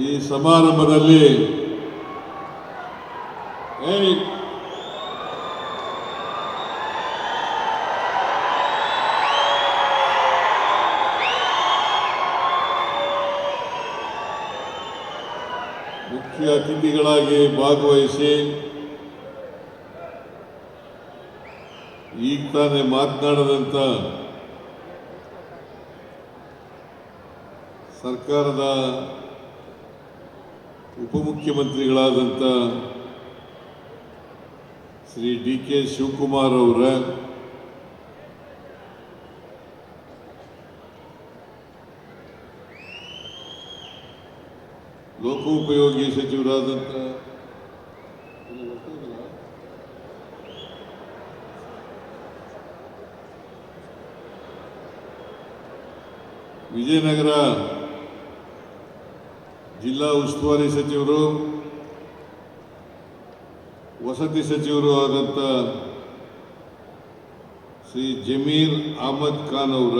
ಈ ಸಮಾರಂಭದಲ್ಲಿ ಮುಖ್ಯ ಅತಿಥಿಗಳಾಗಿ ಭಾಗವಹಿಸಿ ಈಗ ತಾನೇ ಮಾತನಾಡದಂತ ಸರ್ಕಾರದ ಉಪಮುಖ್ಯಮಂತ್ರಿಗಳಾದಂಥ ಶ್ರೀ ಡಿ.ಕೆ. ಶಿವಕುಮಾರ್ ಅವರ ಲೋಕೋಪಯೋಗಿ ಸಚಿವರಾದಂಥ ವಿಜಯನಗರ ಜಿಲ್ಲಾ ಉಸ್ತುವಾರಿ ಸಚಿವರು ವಸತಿ ಸಚಿವರು ಆದಂಥ ಶ್ರೀ ಜಮೀರ್ ಅಹಮದ್ ಖಾನ್ ಅವರ,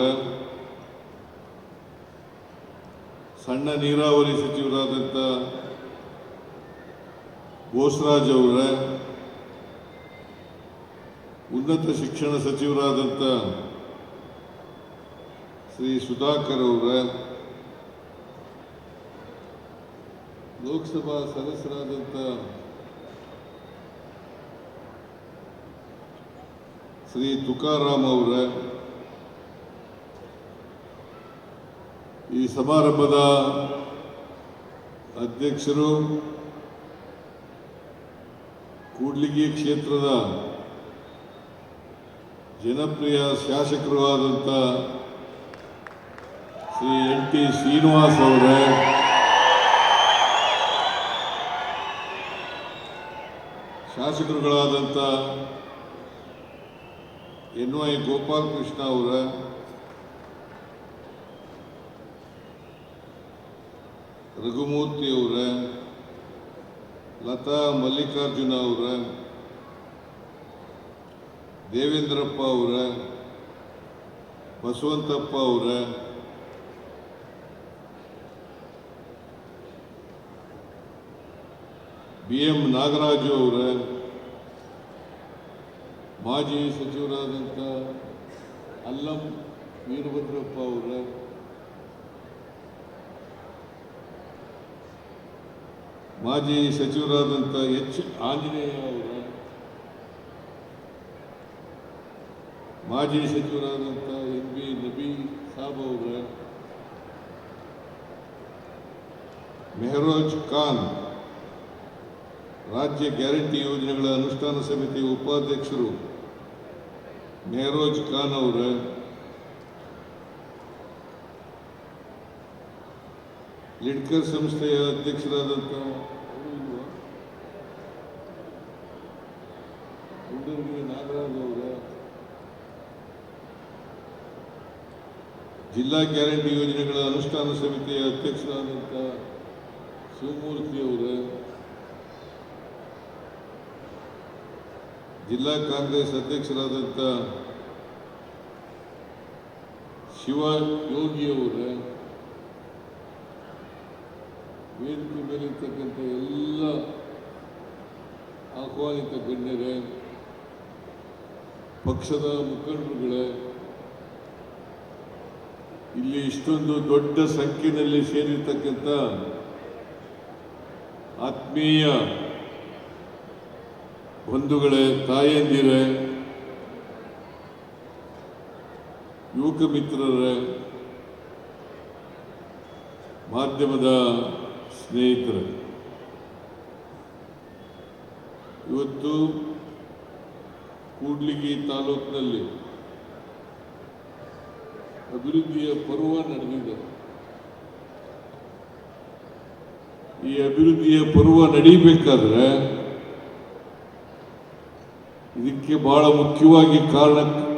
ಸಣ್ಣ ನೀರಾವರಿ ಸಚಿವರಾದಂಥ ಬೋಸರಾಜ್ ಅವರ, ಉನ್ನತ ಶಿಕ್ಷಣ ಸಚಿವರಾದಂಥ ಶ್ರೀ ಸುಧಾಕರ್ ಅವರ, ಲೋಕಸಭಾ ಸದಸ್ಯರಾದಂಥ ಶ್ರೀ ತುಕಾರಾಮ್ ಅವರ, ಈ ಸಮಾರಂಭದ ಅಧ್ಯಕ್ಷರು, ಕೂಡ್ಲಿಗಿ ಕ್ಷೇತ್ರದ ಜನಪ್ರಿಯ ಶಾಸಕರು ಆದಂಥ ಶ್ರೀ ಎನ್.ಟಿ. ಶ್ರೀನಿವಾಸ್ ಅವರ, ಶಾಸಕರುಗಳಾದಂಥ ಎನ್.ವೈ. ಗೋಪಾಲಕೃಷ್ಣ ಅವರ, ರಘುಮೂರ್ತಿ ಅವರ, ಲತಾ ಮಲ್ಲಿಕಾರ್ಜುನ ಅವರ, ದೇವೇಂದ್ರಪ್ಪ ಅವರ, ಬಸವಂತಪ್ಪ ಅವರ, ಬಿ.ಎಂ. ನಾಗರಾಜು ಅವರ, ಮಾಜಿ ಸಚಿವರಾದಂಥ ಅಲ್ಲಂ ವೀರಭದ್ರಪ್ಪ ಅವರ, ಮಾಜಿ ಸಚಿವರಾದಂಥ ಎಚ್. ಆಂಜನೇಯ ಅವರ, ಮಾಜಿ ಸಚಿವರಾದಂಥ ಎನ್.ಬಿ. ನಬಿ ಸಾಬ್ ಅವರ, ಮೆಹರೋಜ್ ಖಾನ್ ರಾಜ್ಯ ಗ್ಯಾರಂಟಿ ಯೋಜನೆಗಳ ಅನುಷ್ಠಾನ ಸಮಿತಿ ಉಪಾಧ್ಯಕ್ಷರು ಮೆಹರೋಜ್ ಖಾನ್ ಅವರ, ಲಿಡ್ಕರ್ ಸಂಸ್ಥೆಯ ಅಧ್ಯಕ್ಷರಾದಂಥ ನಾಗರಾಜ್ ಅವರ, ಜಿಲ್ಲಾ ಗ್ಯಾರಂಟಿ ಯೋಜನೆಗಳ ಅನುಷ್ಠಾನ ಸಮಿತಿಯ ಅಧ್ಯಕ್ಷರಾದಂಥ ಶಿವಮೂರ್ತಿ ಅವರ, ಜಿಲ್ಲಾ ಕಾಂಗ್ರೆಸ್ ಅಧ್ಯಕ್ಷರಾದಂಥ ಶಿವ ಯೋಗಿ ಅವರ, ವೇದಿಕೆ ಮೇಲಿರ್ತಕ್ಕಂಥ ಎಲ್ಲ ಆಹ್ವಾನಿತ ಗಣ್ಯರೇ, ಪಕ್ಷದ ಮುಖಂಡರುಗಳೇ, ಇಲ್ಲಿ ಇಷ್ಟೊಂದು ದೊಡ್ಡ ಸಂಖ್ಯೆಯಲ್ಲಿ ಸೇರಿರ್ತಕ್ಕಂಥ ಆತ್ಮೀಯ ಬಂಧುಗಳೇ, ತಾಯಂದಿರೇ, ಯುವಕ ಮಿತ್ರರೇ, ಮಾಧ್ಯಮದ ಸ್ನೇಹಿತರೆ, ಇವತ್ತು ಕೂಡ್ಲಿಗಿ ತಾಲೂಕಿನಲ್ಲಿ ಅಭಿವೃದ್ಧಿಯ ಪರ್ವ ನಡೆದಿದೆ. ಈ ಅಭಿವೃದ್ಧಿಯ ಪರ್ವ ನಡೀಬೇಕಾದ್ರೆ ಇದಕ್ಕೆ ಬಹಳ ಮುಖ್ಯವಾಗಿ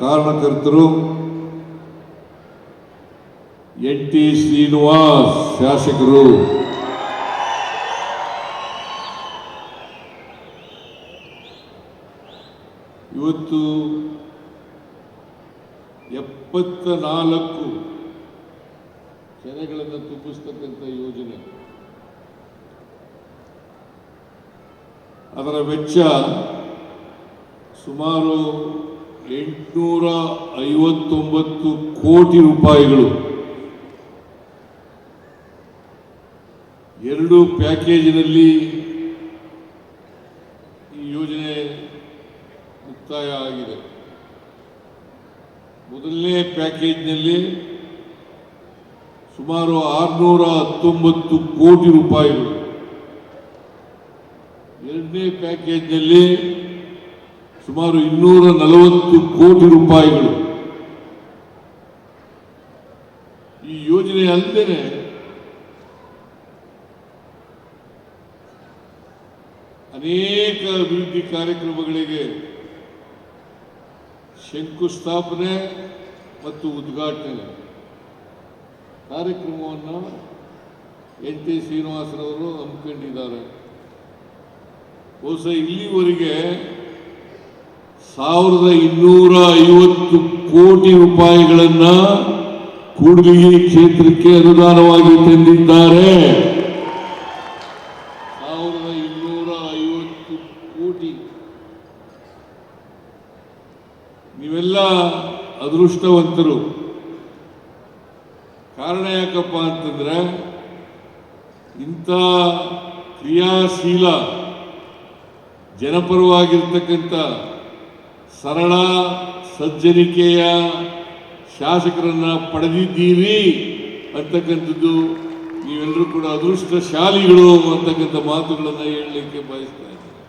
ಕಾರಣಕರ್ತರು ಎನ್.ಟಿ. ಶ್ರೀನಿವಾಸ್ ಶಾಸಕರು. ಇವತ್ತು 74 ಕೆರೆಗಳನ್ನು ತುಂಬಿಸ್ತಕ್ಕಂಥ ಯೋಜನೆ ಅದರ ವೆಚ್ಚ ಸುಮಾರು 859 ಕೋಟಿ ರೂಪಾಯಿಗಳು. 2 ಪ್ಯಾಕೇಜಿನಲ್ಲಿ ಈ ಯೋಜನೆ ಮುಕ್ತಾಯ ಆಗಿದೆ. ಮೊದಲನೇ ಪ್ಯಾಕೇಜ್ನಲ್ಲಿ ಸುಮಾರು 619 ಕೋಟಿ ರೂಪಾಯಿಗಳು. ಎರಡನೇ ಪ್ಯಾಕೇಜ್ನಲ್ಲಿ ಸುಮಾರು 240 ಕೋಟಿ ರೂಪಾಯಿಗಳು. ಈ ಯೋಜನೆ ಅಲ್ಲದೆ ಅನೇಕ ಅಭಿವೃದ್ಧಿ ಕಾರ್ಯಕ್ರಮಗಳಿಗೆ ಶಂಕುಸ್ಥಾಪನೆ ಮತ್ತು ಉದ್ಘಾಟನೆ ಕಾರ್ಯಕ್ರಮವನ್ನು ಎನ್ ಟಿ ಶ್ರೀನಿವಾಸರವರು ಹಮ್ಮಿಕೊಂಡಿದ್ದಾರೆ. ಬಹುಶಃ ಇಲ್ಲಿವರೆಗೆ 1250 ಕೋಟಿ ರೂಪಾಯಿಗಳನ್ನು ಕೂಡ್ಲಿಗಿ ಕ್ಷೇತ್ರಕ್ಕೆ ಅನುದಾನವಾಗಿ ತಂದಿದ್ದಾರೆ. 1250 ಕೋಟಿ. ನೀವೆಲ್ಲ ಅದೃಷ್ಟವಂತರು. ಕಾರಣ ಯಾಕಪ್ಪ ಅಂತಂದ್ರೆ ಇಂಥ ಕ್ರಿಯಾಶೀಲ ಜನಪರವಾಗಿರ್ತಕ್ಕಂಥ ಸರಳ ಸಜ್ಜನಿಕೆಯ ಶಾಸಕರನ್ನ ಪಡೆದಿದ್ದೀರಿ ಅಂತಕ್ಕಂಥದ್ದು ನೀವೆಲ್ಲರೂ ಕೂಡ ಅದೃಷ್ಟಶಾಲಿಗಳು ಅಂತಕ್ಕಂಥ ಮಾತುಗಳನ್ನು ಹೇಳಲಿಕ್ಕೆ ಬಯಸ್ತಾ ಇದ್ದೀನಿ.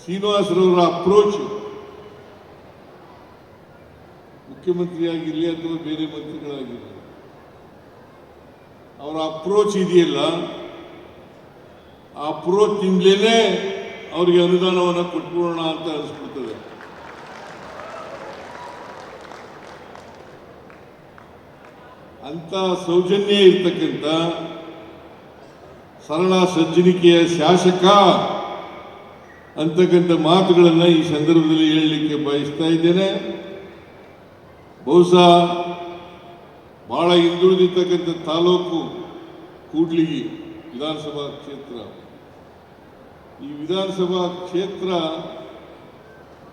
ಶ್ರೀನಿವಾಸರವರ ಅಪ್ರೋಚ್ ಮುಖ್ಯಮಂತ್ರಿಯಾಗಿರಲಿ ಅಥವಾ ಬೇರೆ ಮಂತ್ರಿಗಳಾಗಿರಲಿ, ಅವರ ಅಪ್ರೋಚ್ ಇದೆಯಲ್ಲ, ಆ ಅಪ್ರೋಚ್ನಿಂದಲೇ ಅವರಿಗೆ ಅನುದಾನವನ್ನು ಕೊಟ್ಬಿಡೋಣ ಅಂತ ಅನಿಸ್ಬಿಡ್ತದೆ. ಅಂತ ಸೌಜನ್ಯ ಇರ್ತಕ್ಕಂಥ ಸರಳ ಸಜ್ಜನಿಕೆಯ ಶಾಸಕ ಅಂತಕ್ಕಂಥ ಮಾತುಗಳನ್ನು ಈ ಸಂದರ್ಭದಲ್ಲಿ ಹೇಳಲಿಕ್ಕೆ ಬಯಸ್ತಾ ಇದ್ದೇನೆ. ಬಹುಶಃ ಬಹಳ ಹಿಂದುಳಿದಿರ್ತಕ್ಕಂಥ ತಾಲೂಕು ಕೂಡ್ಲಿಗಿ ವಿಧಾನಸಭಾ ಕ್ಷೇತ್ರ. ಈ ವಿಧಾನಸಭಾ ಕ್ಷೇತ್ರ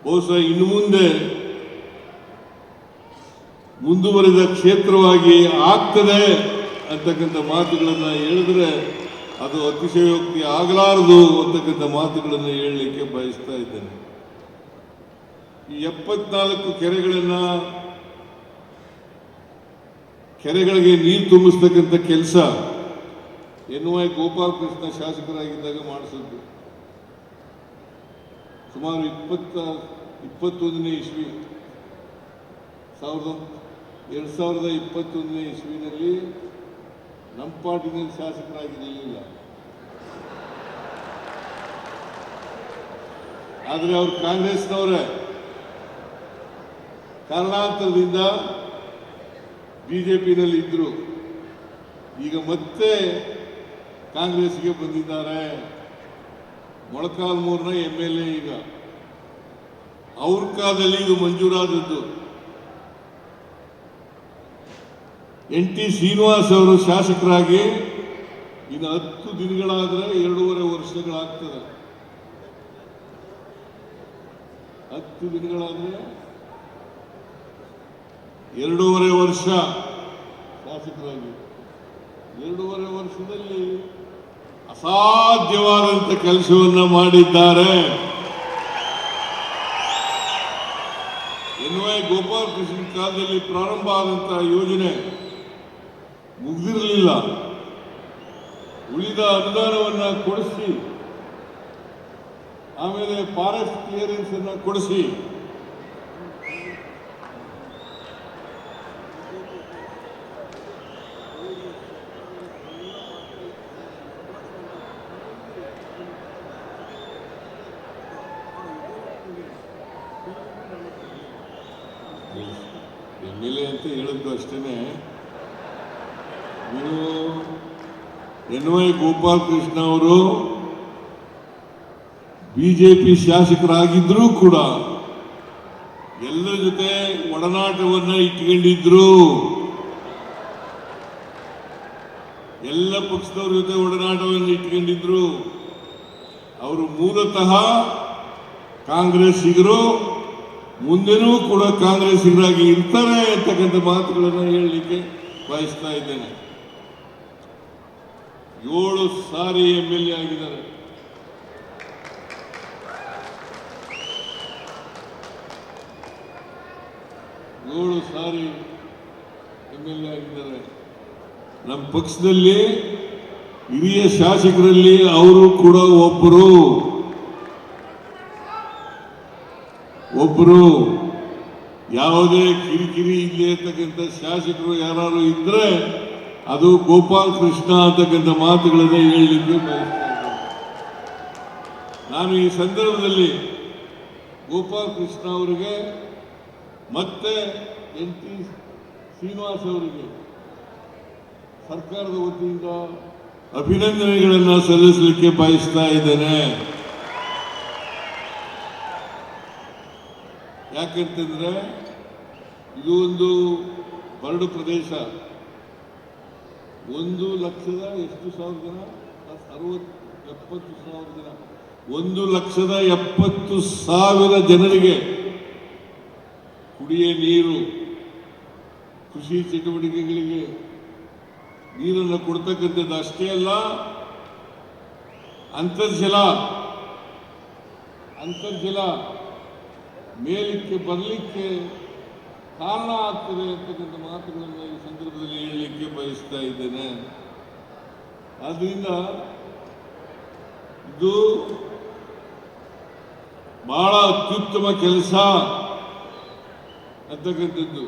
ಬಹುಶಃ ಇನ್ನು ಮುಂದೆ ಮುಂದುವರಿದ ಕ್ಷೇತ್ರವಾಗಿ ಆಗ್ತದೆ ಅಂತಕ್ಕಂಥ ಮಾತುಗಳನ್ನು ಹೇಳಿದ್ರೆ ಅದು ಅತಿಶಯೋಕ್ತಿ ಆಗಲಾರದು ಅಂತಕ್ಕಂಥ ಮಾತುಗಳನ್ನು ಹೇಳಲಿಕ್ಕೆ ಬಯಸ್ತಾ ಇದ್ದೇನೆ. ಈ 74 ಕೆರೆಗಳಿಗೆ ನೀರು ತುಂಬಿಸ್ತಕ್ಕಂಥ ಕೆಲಸ NY ಗೋಪಾಲಕೃಷ್ಣ ಶಾಸಕರಾಗಿದ್ದಾಗ ಮಾಡಿಸಿದ್ದು. ಸುಮಾರು 21ನೇ ಇಸ್ವಿ 2021ನೇ ಇಸ್ವಿನಲ್ಲಿ ನಮ್ಮ ಪಾರ್ಟಿನಲ್ಲಿ ಶಾಸಕರಾಗಿರಲಿಲ್ಲ. ಆದರೆ ಅವರು ಕಾಂಗ್ರೆಸ್ನವರೇ. ಕಾರಣಾಂತರದಿಂದ ಬಿಜೆಪಿನಲ್ಲಿ ಇದ್ರು. ಈಗ ಮತ್ತೆ ಕಾಂಗ್ರೆಸ್ಗೆ ಬಂದಿದ್ದಾರೆ. ಮೊಳಕಾಲ್ಮೂರಿನ MLA ಈಗ. ಅವ್ರ ಕಾಲದಲ್ಲಿ ಇದು ಮಂಜೂರಾದದ್ದು. NT ಶ್ರೀನಿವಾಸ್ ಅವರು ಶಾಸಕರಾಗಿ ಇನ್ನು 10 ದಿನಗಳಾದರೆ 2.5 ವರ್ಷಗಳಾಗ್ತದೆ. 10 ದಿನಗಳಾದರೆ 2.5 ವರ್ಷ ಶಾಸಕರಾಗಿ. 2.5 ವರ್ಷದಲ್ಲಿ ಅಸಾಧ್ಯವಾದಂಥ ಕೆಲಸವನ್ನು ಮಾಡಿದ್ದಾರೆ. NY ಗೋಪಾಲಕೃಷ್ಣ ಕಾಲದಲ್ಲಿ ಪ್ರಾರಂಭ ಆದಂತಹ ಯೋಜನೆ ಮುಗಿದಿರಲಿಲ್ಲ. ಉಳಿದ ಅನುದಾನವನ್ನು ಕೊಡಿಸಿ, ಆಮೇಲೆ ಫಾರೆಸ್ಟ್ ಕ್ಲಿಯರೆನ್ಸ್ ಅನ್ನು ಕೊಡಿಸಿ, MLA ಅಂತ ಹೇಳಿದ್ದು ಅಷ್ಟೇನೆ. ನೀವು NY ಗೋಪಾಲಕೃಷ್ಣ ಅವರು ಬಿಜೆಪಿ ಶಾಸಕರಾಗಿದ್ರೂ ಕೂಡ ಎಲ್ಲರ ಜೊತೆ ಒಡನಾಟವನ್ನು ಇಟ್ಕೊಂಡಿದ್ರು. ಎಲ್ಲ ಪಕ್ಷದವ್ರ ಜೊತೆ ಒಡನಾಟವನ್ನು ಇಟ್ಕೊಂಡಿದ್ರು. ಅವರು ಮೂಲತಃ ಕಾಂಗ್ರೆಸ್ಸಿಗರು, ಮುಂದೆನೂ ಕೂಡ ಕಾಂಗ್ರೆಸ್ಸಿಗರಾಗಿ ಇರ್ತಾರೆ ಅಂತಕ್ಕಂಥ ಮಾತುಗಳನ್ನು ಹೇಳಲಿಕ್ಕೆ ಬಯಸ್ತಾ ಇದ್ದೇನೆ. 7 ಸಾರಿ MLA ಆಗಿದ್ದಾರೆ. MLA ಆಗಿದ್ದಾರೆ. ನಮ್ಮ ಪಕ್ಷದಲ್ಲಿ ಹಿರಿಯ ಶಾಸಕರಲ್ಲಿ ಅವರು ಕೂಡ ಒಬ್ಬರು. ಯಾವುದೇ ಕಿರಿಕಿರಿ ಇಲ್ಲೇ ಇರ್ತಕ್ಕಂಥ ಶಾಸಕರು ಯಾರು ಇದ್ರೆ ಅದು ಗೋಪಾಲ್ ಕೃಷ್ಣ ಅಂತಕ್ಕಂಥ ಮಾತುಗಳನ್ನು ಹೇಳಲಿಕ್ಕೆ ಬಯಸ್ತಾ ಇದ್ದೇನೆ. ನಾನು ಈ ಸಂದರ್ಭದಲ್ಲಿ ಗೋಪಾಲ್ ಕೃಷ್ಣ ಅವರಿಗೆ ಮತ್ತೆ NT ಶ್ರೀನಿವಾಸ್ ಅವರಿಗೆ ಸರ್ಕಾರದ ವತಿಯಿಂದ ಅಭಿನಂದನೆಗಳನ್ನು ಸಲ್ಲಿಸಲಿಕ್ಕೆ ಬಯಸ್ತಾ ಇದ್ದೇನೆ. ಯಾಕಂತಂದ್ರೆ ಇದು ಒಂದು ಬರಡು ಪ್ರದೇಶ. 1,70,000 ಜನ, 70,000 ಜನ, 1,70,000 ಜನರಿಗೆ ಕುಡಿಯ ನೀರು, ಕೃಷಿ ಚಟುವಟಿಕೆಗಳಿಗೆ ನೀರನ್ನು ಕೊಡ್ತಕ್ಕಂಥದ್ದು ಅಷ್ಟೇ ಅಲ್ಲ, ಅಂತರ್ಜಲ ಮೇಲಕ್ಕೆ ಬರಲಿಕ್ಕೆ ಕಾರಣ ಆಗ್ತದೆ ಅಂತಕ್ಕಂಥ ಮಾತುಗಳನ್ನು ಈ ಸಂದರ್ಭದಲ್ಲಿ ಹೇಳಲಿಕ್ಕೆ ಬಯಸ್ತಾ ಇದ್ದೇನೆ. ಆದ್ರಿಂದ ಇದು ಬಹಳ ಅತ್ಯುತ್ತಮ ಕೆಲಸ ಅಂತಕ್ಕಂಥದ್ದು.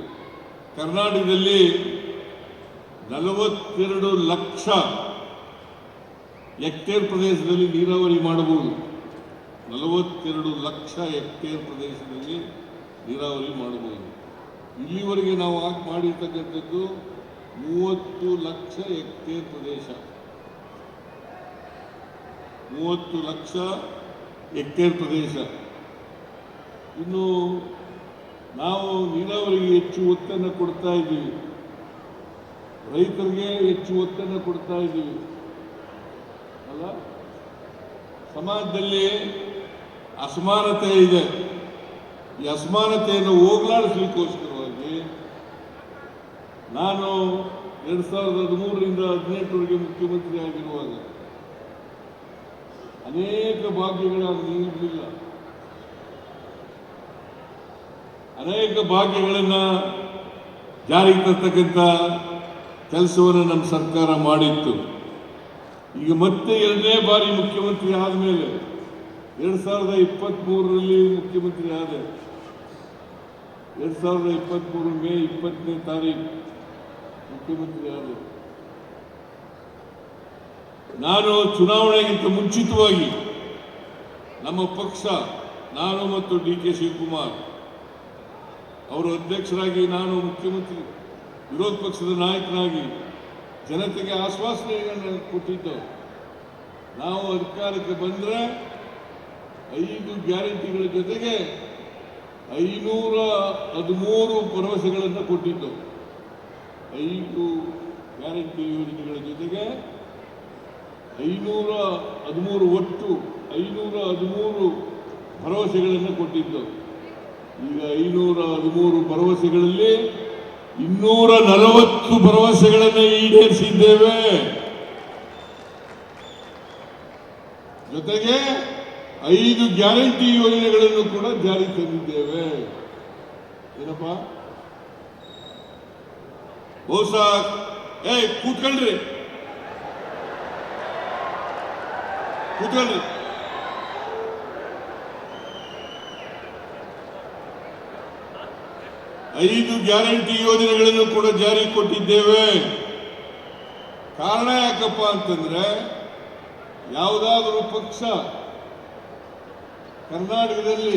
ಕರ್ನಾಟಕದಲ್ಲಿ 42 ಲಕ್ಷ ಹೆಕ್ಟೇರ್ ಪ್ರದೇಶದಲ್ಲಿ ನೀರಾವರಿ ಮಾಡಬಹುದು. 42 ಲಕ್ಷ ಹೆಕ್ಟೇರ್ ಪ್ರದೇಶದಲ್ಲಿ ನೀರಾವರಿ ಮಾಡಬಹುದು. ಇಲ್ಲಿವರೆಗೆ ನಾವು ಮಾಡಿರ್ತಕ್ಕಂಥದ್ದು 30 ಲಕ್ಷ ಹೆಕ್ಟೇರ್ ಪ್ರದೇಶ. 30 ಲಕ್ಷ ಹೆಕ್ಟೇರ್ ಪ್ರದೇಶ. ಇನ್ನು ನಾವು ನೀರಾವರಿಗೆ ಹೆಚ್ಚು ಒತ್ತನ್ನು ಕೊಡ್ತಾ ಇದ್ದೀವಿ, ರೈತರಿಗೆ ಹೆಚ್ಚು ಒತ್ತನ್ನು ಕೊಡ್ತಾ ಇದ್ದೀವಿ ಅಲ್ಲ. ಸಮಾಜದಲ್ಲಿ ಅಸಮಾನತೆ ಇದೆ. ಈ ಅಸಮಾನತೆಯನ್ನು ಹೋಗಲಾಡಿಸಲಿಕ್ಕೋಸ್ಕರವಾಗಿ ನಾನು 2013ರಿಂದ 2018ವರೆಗೆ ಮುಖ್ಯಮಂತ್ರಿ ಆಗಿರುವಾಗ ಅನೇಕ ಭಾಗ್ಯಗಳನ್ನು ನೀಡಲಿಲ್ಲ, ಅನೇಕ ಭಾಗ್ಯಗಳನ್ನು ಜಾರಿಗೆ ತರ್ತಕ್ಕಂಥ ಕೆಲಸವನ್ನು ನಮ್ಮ ಸರ್ಕಾರ ಮಾಡಿತ್ತು. ಈಗ ಮತ್ತೆ 2ನೇ ಬಾರಿ ಮುಖ್ಯಮಂತ್ರಿ ಆದಮೇಲೆ 2023ರಲ್ಲಿ ಮುಖ್ಯಮಂತ್ರಿ ಆದೆ. 2023 ಮೇ 20ನೇ ತಾರೀಕು ಮುಖ್ಯಮಂತ್ರಿ ಆದೆ. ನಾನು ಚುನಾವಣೆಗಿಂತ ಮುಂಚಿತವಾಗಿ ನಮ್ಮ ಪಕ್ಷ, ನಾನು ಮತ್ತು DK ಶಿವಕುಮಾರ್ ಅವರು ಅಧ್ಯಕ್ಷರಾಗಿ, ನಾನು ಮುಖ್ಯಮಂತ್ರಿ ವಿರೋಧ ಪಕ್ಷದ ನಾಯಕನಾಗಿ ಜನತೆಗೆ ಆಶ್ವಾಸನೆಗಳನ್ನು ಕೊಟ್ಟಿದ್ದು. ನಾವು ಅಧಿಕಾರಕ್ಕೆ ಬಂದರೆ 5 ಗ್ಯಾರಂಟಿಗಳ ಜೊತೆಗೆ 513 ಭರವಸೆಗಳನ್ನು ಕೊಟ್ಟಿದ್ದು. 5 ಗ್ಯಾರಂಟಿ ಯೋಜನೆಗಳ ಜೊತೆಗೆ 513 ಒಟ್ಟು 513 ಭರವಸೆಗಳನ್ನು ಕೊಟ್ಟಿದ್ದು. ಈಗ 513 ಭರವಸೆಗಳಲ್ಲಿ 240 ಭರವಸೆಗಳನ್ನು ಈಡೇರಿಸಿದ್ದೇವೆ. ಜೊತೆಗೆ 5 ಗ್ಯಾರಂಟಿ ಯೋಜನೆಗಳನ್ನು ಕೂಡ ಜಾರಿಗೆ ತಂದಿದ್ದೇವೆ. ಏನಪ್ಪ ಕೂತ್ಕೊಳ್ರಿ. 5 ಗ್ಯಾರಂಟಿ ಯೋಜನೆಗಳನ್ನು ಕೂಡ ಜಾರಿಗೆ ಕೊಟ್ಟಿದ್ದೇವೆ. ಕಾರಣ ಯಾಕಪ್ಪ ಅಂತಂದ್ರೆ, ಯಾವುದಾದರೂ ಪಕ್ಷ ಕರ್ನಾಟಕದಲ್ಲಿ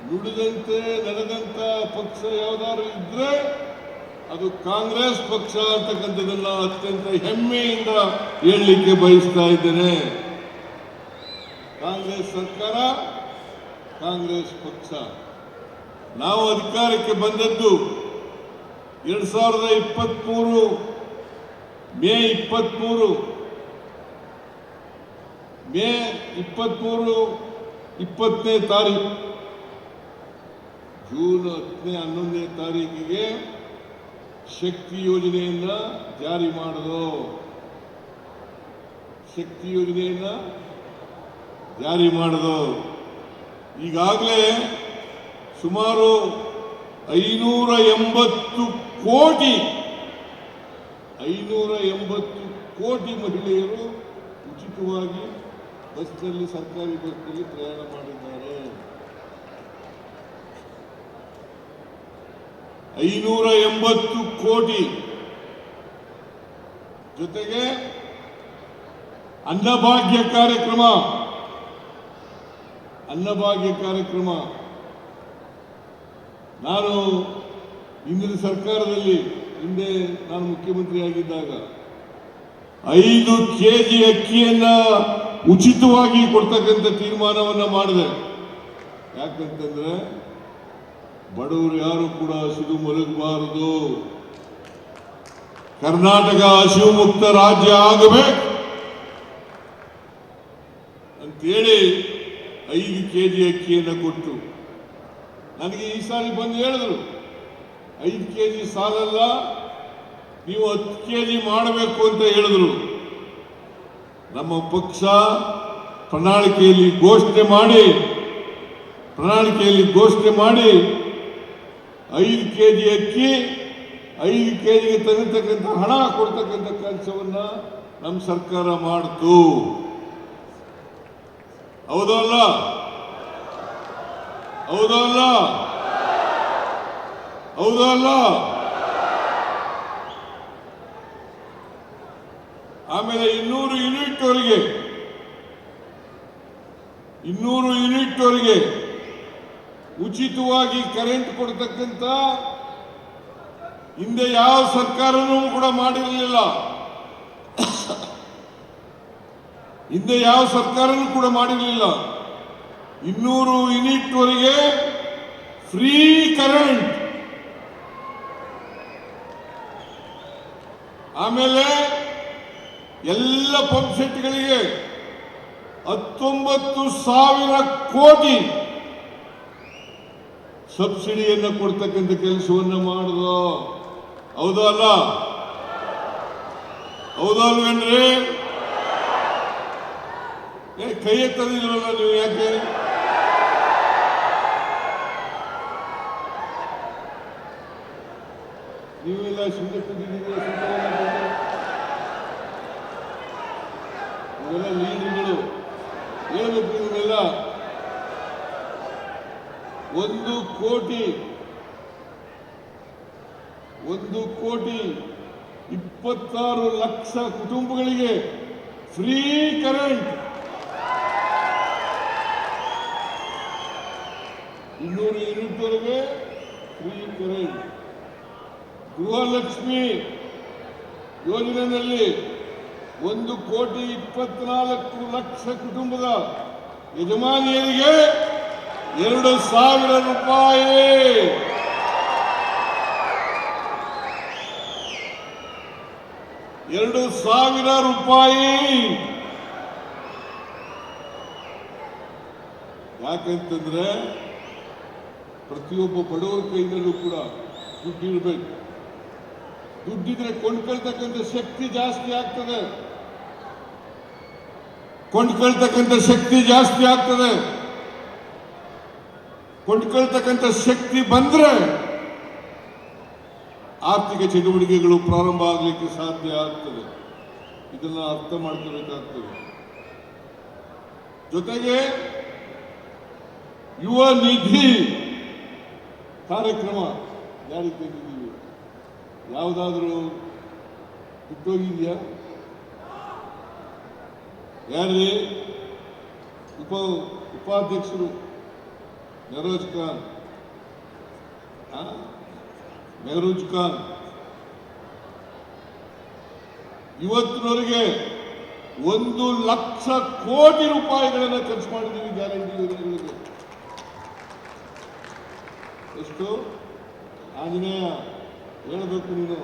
ನುಡಿದಂತೆ ನಡೆದಂತ ಪಕ್ಷ ಯಾವುದಾದ್ರು ಇದ್ರೆ ಅದು ಕಾಂಗ್ರೆಸ್ ಪಕ್ಷ ಅಂತಕ್ಕಂಥದ್ದನ್ನ ಅತ್ಯಂತ ಹೆಮ್ಮೆಯಿಂದ ಹೇಳಲಿಕ್ಕೆ ಬಯಸ್ತಾ ಇದ್ದೇನೆ. ಕಾಂಗ್ರೆಸ್ ಸರ್ಕಾರ, ಕಾಂಗ್ರೆಸ್ ಪಕ್ಷ. ನಾವು ಅಧಿಕಾರಕ್ಕೆ ಬಂದದ್ದು 2023 ಮೇ 23 20ನೇ ತಾರೀಕು, ಜೂನ್ 10ನೇ 11ನೇ ತಾರೀಕಿಗೆ ಶಕ್ತಿ ಯೋಜನೆಯನ್ನ ಜಾರಿ ಮಾಡೋದು. ಶಕ್ತಿ ಯೋಜನೆಯನ್ನ ಜಾರಿ ಮಾಡೋದು. ಈಗಾಗಲೇ ಸುಮಾರು 580 ಕೋಟಿ ಮಹಿಳೆಯರು ಉಚಿತವಾಗಿ ಬಸ್ನಲ್ಲಿ, ಸರ್ಕಾರಿ ಬಸ್ನಲ್ಲಿ ಪ್ರಯಾಣ ಮಾಡಿದ್ದಾರೆ. 580 ಕೋಟಿ. ಜೊತೆಗೆ ಅನ್ನಭಾಗ್ಯ ಕಾರ್ಯಕ್ರಮ ನಾನು ಹಿಂದಿನ ಸರ್ಕಾರದಲ್ಲಿ, ಹಿಂದೆ ನಾನು ಮುಖ್ಯಮಂತ್ರಿಯಾಗಿದ್ದಾಗ 5 ಕೆಜಿ ಅಕ್ಕಿಯನ್ನ ಉಚಿತವಾಗಿ ಕೊಡ್ತಕ್ಕಂಥ ತೀರ್ಮಾನವನ್ನ ಮಾಡಿದೆ. ಯಾಕಂತಂದ್ರೆ ಬಡವರು ಯಾರು ಕೂಡ ಹಸಿದು ಮಲಗಬಾರದು. ಕರ್ನಾಟಕ ಹಸಿವು ಮುಕ್ತ ರಾಜ್ಯ ಆಗಬೇಕು ಅಂತೇಳಿ 5 ಕೆಜಿ ಅಕ್ಕಿಯನ್ನು ಕೊಟ್ಟು, ನನಗೆ ಈ ಸಾರಿ ಬಂದು ಹೇಳಿದ್ರು 5 ಕೆಜಿ ಸಾಲಲ್ಲ, ನೀವು 10 ಕೆಜಿ ಮಾಡಬೇಕು ಅಂತ ಹೇಳಿದ್ರು. ನಮ್ಮ ಪಕ್ಷ ಪ್ರಣಾಳಿಕೆಯಲ್ಲಿ ಘೋಷಣೆ ಮಾಡಿ 5 ಕೆಜಿ ಅಕ್ಕಿ, 5 ಕೆಜಿಗೆ ತಗತಕ್ಕಂಥ ಹಣ ಕೊಡ್ತಕ್ಕಂಥ ಕೆಲಸವನ್ನ ನಮ್ಮ ಸರ್ಕಾರ ಮಾಡಿತು. ಹೌದಲ್ಲ? ಆಮೇಲೆ 200 ಯೂನಿಟ್ವರೆಗೆ ಉಚಿತವಾಗಿ ಕರೆಂಟ್ ಕೊಡ್ತಕ್ಕಂಥ ಹಿಂದೆ ಯಾವ ಸರ್ಕಾರನೂ ಕೂಡ ಮಾಡಿರಲಿಲ್ಲ. 200 ಯೂನಿಟ್ವರೆಗೆ ಫ್ರೀ ಕರೆಂಟ್. ಆಮೇಲೆ ಎಲ್ಲ ಪಂಪ್ ಸೆಟ್ಗಳಿಗೆ 19,000 ಕೋಟಿ ಸಬ್ಸಿಡಿಯನ್ನು ಕೊಡ್ತಕ್ಕಂಥ ಕೆಲಸವನ್ನು ಮಾಡಿದ್ರು. ಹೌದಲ್ವೇನ್ರಿ? ಕೈ ಎತ್ತದಿಲ್ವಲ್ಲ ನೀವು? ಯಾಕೆ? ನೀವೆಲ್ಲ ಸುಮ್ಮನೆ ಕೂತಿದ್ದೀರಿ. ಇವೆಲ್ಲ ಲೀಡರ್ಗಳು ಹೇಳ್ಬೇಕು. ಇವನ್ನೆಲ್ಲ 1 ಕೋಟಿ 26 ಲಕ್ಷ ಕುಟುಂಬಗಳಿಗೆ ಫ್ರೀ ಕರೆಂಟ್. 200 ಯೂನಿಟ್ವರೆಗೆ ಫ್ರೀ ಕರೆಂಟ್. ಗೃಹಲಕ್ಷ್ಮಿ ಯೋಜನೆಯಲ್ಲಿ 1,24 ಲಕ್ಷ ಕುಟುಂಬದ ಯಜಮಾನಿಯರಿಗೆ 2,000 ರೂಪಾಯಿ. 2,000 ರೂಪಾಯಿ. ಯಾಕಂತಂದ್ರೆ ಪ್ರತಿಯೊಬ್ಬ ಬಡವರ ಕೈನಲ್ಲೂ ಕೂಡ ದುಡ್ಡಿರಬೇಕು. ದುಡ್ಡಿದ್ರೆ ಕೊಂಡ್ಕೊಳ್ತಕ್ಕಂಥ ಶಕ್ತಿ ಜಾಸ್ತಿ ಆಗ್ತದೆ. ಕೊಂಡ್ಕೊಳ್ತಕ್ಕಂಥ ಶಕ್ತಿ ಬಂದ್ರೆ ಆರ್ಥಿಕ ಚಟುವಟಿಕೆಗಳು ಪ್ರಾರಂಭ ಆಗಲಿಕ್ಕೆ ಸಾಧ್ಯ ಆಗ್ತದೆ. ಇದನ್ನ ಅರ್ಥ ಮಾಡ್ಕೋಬೇಕಾಗ್ತದೆ. ಜೊತೆಗೆ ಯುವ ನಿಧಿ ಕಾರ್ಯಕ್ರಮ ಜಾರಿಗೆ ತಂದಿದ್ದೀವಿ. ಯಾವುದಾದ್ರೂ ಬಿಟ್ಟೋಗಿದೆಯಾ? ಯಾರ್ರಿ? ಉಪಾಧ್ಯಕ್ಷರು ಮೆಹರೂಜ್ ಖಾನ್ ಇವತ್ತಿನವರೆಗೆ 1 ಲಕ್ಷ ಕೋಟಿ ರೂಪಾಯಿಗಳನ್ನು ಖರ್ಚು ಮಾಡಿದ್ದೀವಿ ಗ್ಯಾರಂಟಿ ಯೋಜನೆಗಳಿಗೆ. ಎಷ್ಟು? ಆಂಜನೇಯ ಹೇಳಬೇಕು ನೀನು.